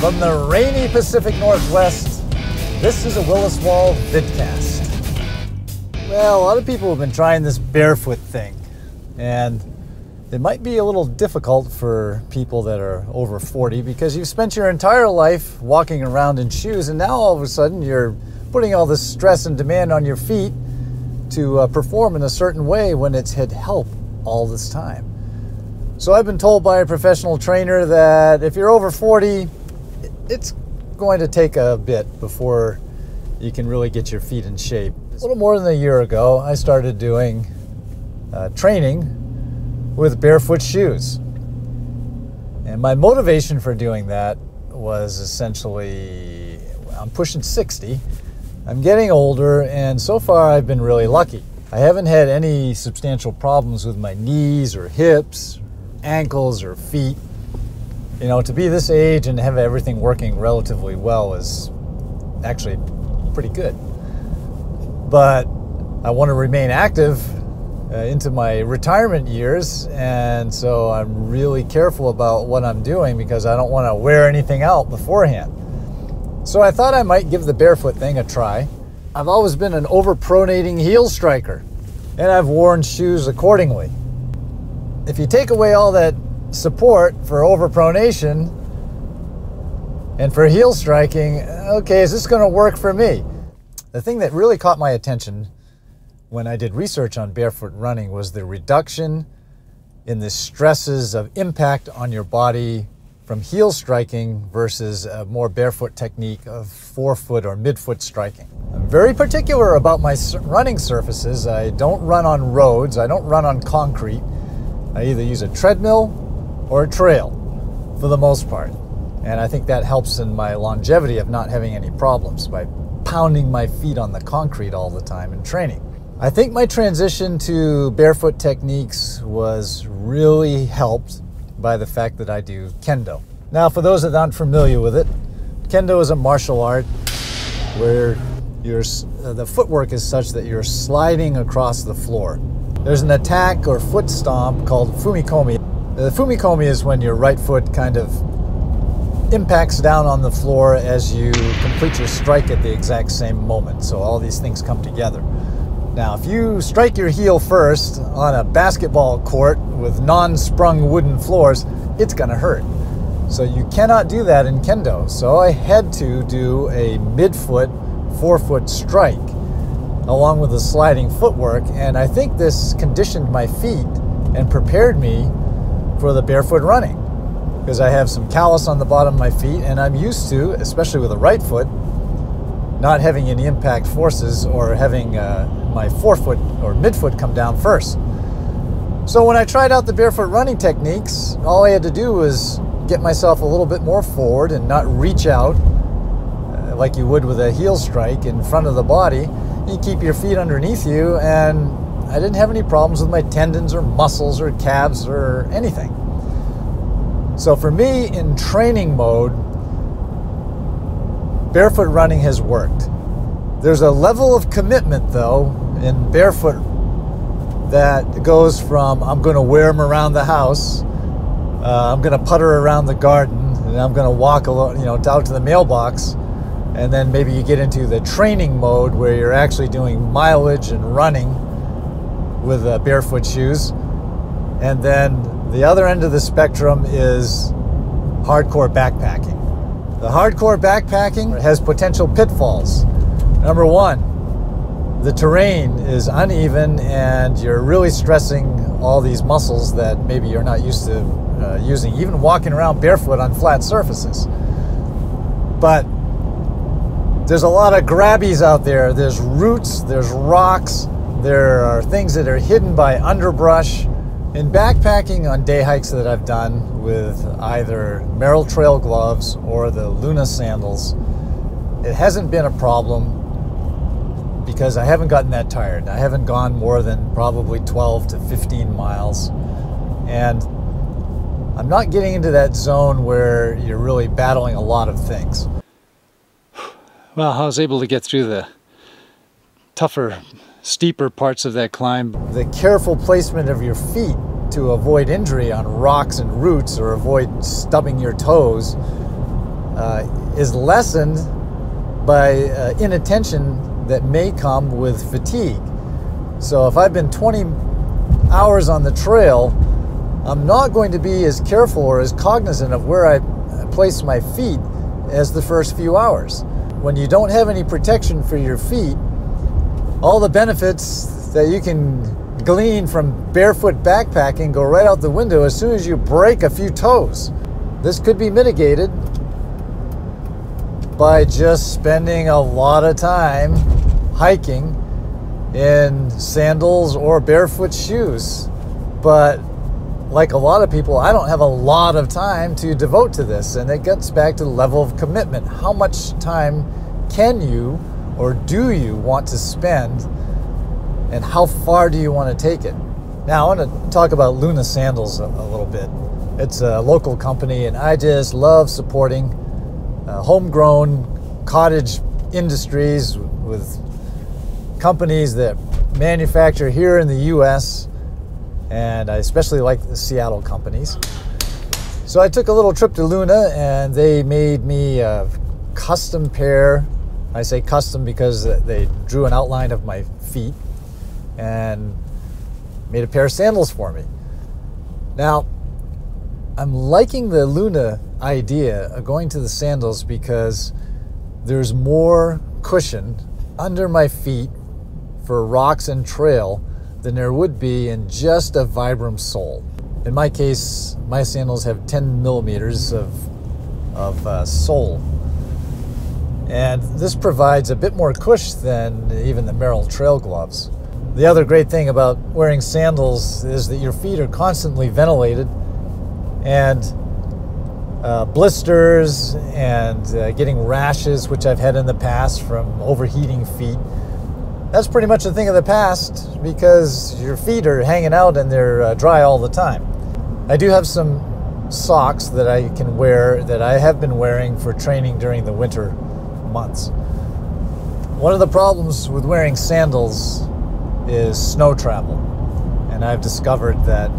From the rainy Pacific Northwest, this is a Willis Wall vidcast. Well, a lot of people have been trying this barefoot thing, and it might be a little difficult for people that are over 40 because you've spent your entire life walking around in shoes, and now all of a sudden you're putting all this stress and demand on your feet to perform in a certain way when it's had help all this time. So I've been told by a professional trainer that if you're over 40, it's going to take a bit before you can really get your feet in shape. A little more than a year ago, I started doing training with barefoot shoes. And my motivation for doing that was essentially, I'm pushing 60, I'm getting older, and so far I've been really lucky. I haven't had any substantial problems with my knees or hips, ankles or feet. You know, to be this age and have everything working relatively well is actually pretty good. But I want to remain active into my retirement years, and so I'm really careful about what I'm doing because I don't want to wear anything out beforehand. So I thought I might give the barefoot thing a try. I've always been an overpronating heel striker, and I've worn shoes accordingly. If you take away all that support for overpronation and for heel striking, okay, is this going to work for me? The thing that really caught my attention when I did research on barefoot running was the reduction in the stresses of impact on your body from heel striking versus a more barefoot technique of forefoot or midfoot striking. I'm very particular about my running surfaces. I don't run on roads, I don't run on concrete. I either use a treadmill or a trail for the most part. And I think that helps in my longevity of not having any problems by pounding my feet on the concrete all the time in training. I think my transition to barefoot techniques was really helped by the fact that I do Kendo. Now, for those that aren't familiar with it, Kendo is a martial art where the footwork is such that you're sliding across the floor. There's an attack or foot stomp called fumikomi. The fumikomi is when your right foot kind of impacts down on the floor as you complete your strike at the exact same moment. So all these things come together. Now, if you strike your heel first on a basketball court with non-sprung wooden floors, it's gonna hurt. So you cannot do that in Kendo. So I had to do a midfoot, forefoot strike along with the sliding footwork, and I think this conditioned my feet and prepared me for the barefoot running because I have some callus on the bottom of my feet, and I'm used to, especially with the right foot, not having any impact forces or having my forefoot or midfoot come down first. So when I tried out the barefoot running techniques, all I had to do was get myself a little bit more forward and not reach out like you would with a heel strike in front of the body. You keep your feet underneath you, and I didn't have any problems with my tendons or muscles or calves or anything. So for me, in training mode, barefoot running has worked. There's a level of commitment, though, in barefoot that goes from I'm going to wear them around the house, I'm going to putter around the garden, and I'm going to walk out to the mailbox. And then maybe you get into the training mode where you're actually doing mileage and running with barefoot shoes. And then the other end of the spectrum is hardcore backpacking. The hardcore backpacking has potential pitfalls. Number one, the terrain is uneven and you're really stressing all these muscles that maybe you're not used to using, even walking around barefoot on flat surfaces. But there's a lot of grabbies out there. There's roots, there's rocks, there are things that are hidden by underbrush. In backpacking on day hikes that I've done with either Merrell Trail gloves or the Luna sandals, it hasn't been a problem because I haven't gotten that tired. I haven't gone more than probably 12 to 15 miles. And I'm not getting into that zone where you're really battling a lot of things. Well, I was able to get through the tougher, steeper parts of that climb. The careful placement of your feet to avoid injury on rocks and roots or avoid stubbing your toes is lessened by inattention that may come with fatigue. So if I've been 20 hours on the trail, I'm not going to be as careful or as cognizant of where I place my feet as the first few hours. When you don't have any protection for your feet, all the benefits that you can glean from barefoot backpacking go right out the window as soon as you break a few toes. This could be mitigated by just spending a lot of time hiking in sandals or barefoot shoes. But like a lot of people, I don't have a lot of time to devote to this, and it gets back to the level of commitment. How much time can you or do you want to spend, and how far do you want to take it? Now, I want to talk about Luna Sandals a little bit. It's a local company, and I just love supporting homegrown cottage industries with companies that manufacture here in the U.S., and I especially like the Seattle companies. So I took a little trip to Luna, and they made me a custom pair. I say custom because they drew an outline of my feet and made a pair of sandals for me. Now, I'm liking the Luna idea of going to the sandals because there's more cushion under my feet for rocks and trail than there would be in just a Vibram sole. In my case, my sandals have 10 millimeters of sole. And this provides a bit more cush than even the Merrell trail gloves. The other great thing about wearing sandals is that your feet are constantly ventilated, and blisters and getting rashes, which I've had in the past from overheating feet, that's pretty much a thing of the past because your feet are hanging out and they're dry all the time. I do have some socks that I can wear that I have been wearing for training during the winter months. One of the problems with wearing sandals is snow travel, and I've discovered that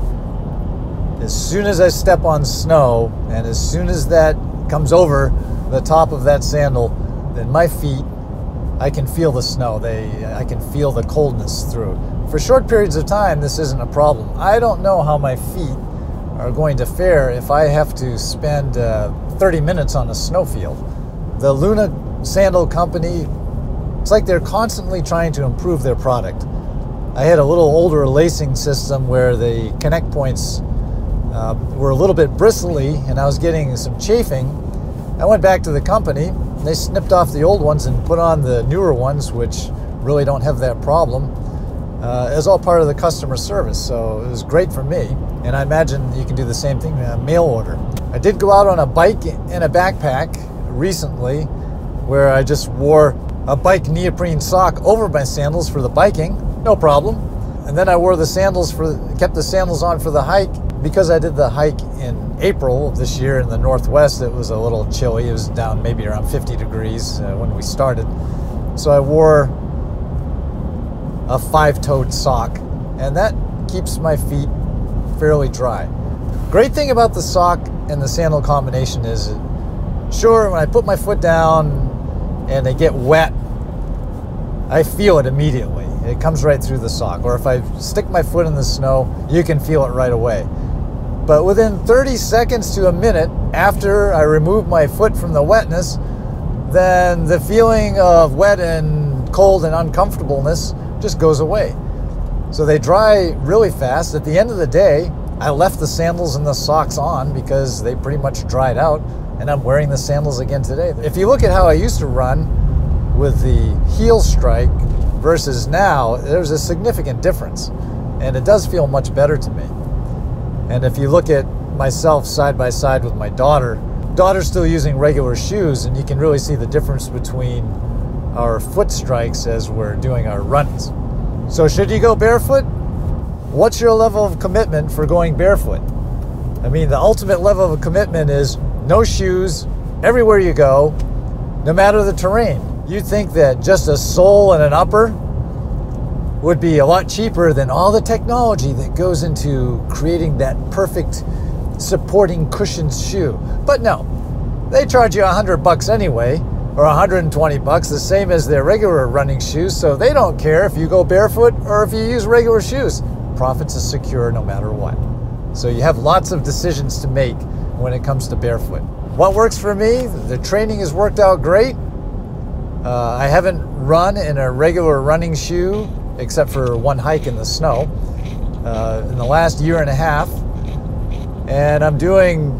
as soon as I step on snow and as soon as that comes over the top of that sandal, then my feet, I can feel the snow. I can feel the coldness through. For short periods of time, this isn't a problem. I don't know how my feet are going to fare if I have to spend 30 minutes on a snowfield. The Luna Sandal Company, it's like they're constantly trying to improve their product. I had a little older lacing system where the connect points were a little bit bristly and I was getting some chafing. I went back to the company, and they snipped off the old ones and put on the newer ones, which really don't have that problem, as all part of the customer service. So it was great for me, and I imagine you can do the same thing in a mail order. I did go out on a bike and a backpack recently where I just wore a bike neoprene sock over my sandals for the biking, no problem. And then I wore the sandals kept the sandals on for the hike. Because I did the hike in April of this year in the Northwest, it was a little chilly. It was down maybe around 50 degrees when we started. So I wore a 5-toed sock, and that keeps my feet fairly dry. Great thing about the sock and the sandal combination is, sure, when I put my foot down and they get wet, I feel it immediately. It comes right through the sock. Or if I stick my foot in the snow, you can feel it right away. But within 30 seconds to a minute after I remove my foot from the wetness, then the feeling of wet and cold and uncomfortableness just goes away. So they dry really fast. At the end of the day, I left the sandals and the socks on because they pretty much dried out, and I'm wearing the sandals again today. If you look at how I used to run with the heel strike versus now, there's a significant difference, and it does feel much better to me. And if you look at myself side by side with my daughter's still using regular shoes, and you can really see the difference between our foot strikes as we're doing our runs. So should you go barefoot? What's your level of commitment for going barefoot? I mean, the ultimate level of commitment is no shoes everywhere you go, no matter the terrain. You'd think that just a sole and an upper would be a lot cheaper than all the technology that goes into creating that perfect supporting cushioned shoe. But no, They charge you $100 anyway, or $120, the same as their regular running shoes, so they don't care if you go barefoot or if you use regular shoes. Profits are secure no matter what. So you have lots of decisions to make when it comes to barefoot. What works for me? The training has worked out great. I haven't run in a regular running shoe except for one hike in the snow in the last year and a half. And I'm doing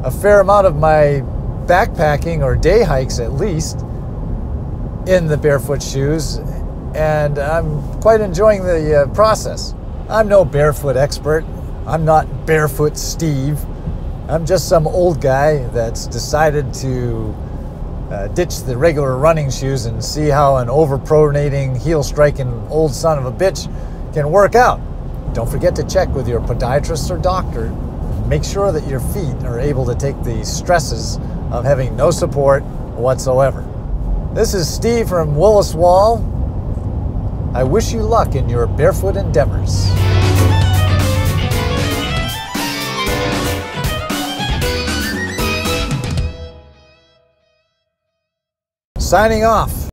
a fair amount of my backpacking or day hikes at least in the barefoot shoes, and I'm quite enjoying the process. I'm no barefoot expert. I'm not Barefoot Steve. I'm just some old guy that's decided to ditch the regular running shoes and see how an overpronating, heel-striking old son of a bitch can work out. Don't forget to check with your podiatrist or doctor. Make sure that your feet are able to take the stresses of having no support whatsoever. This is Steve from Willis Wall. I wish you luck in your barefoot endeavors. Signing off.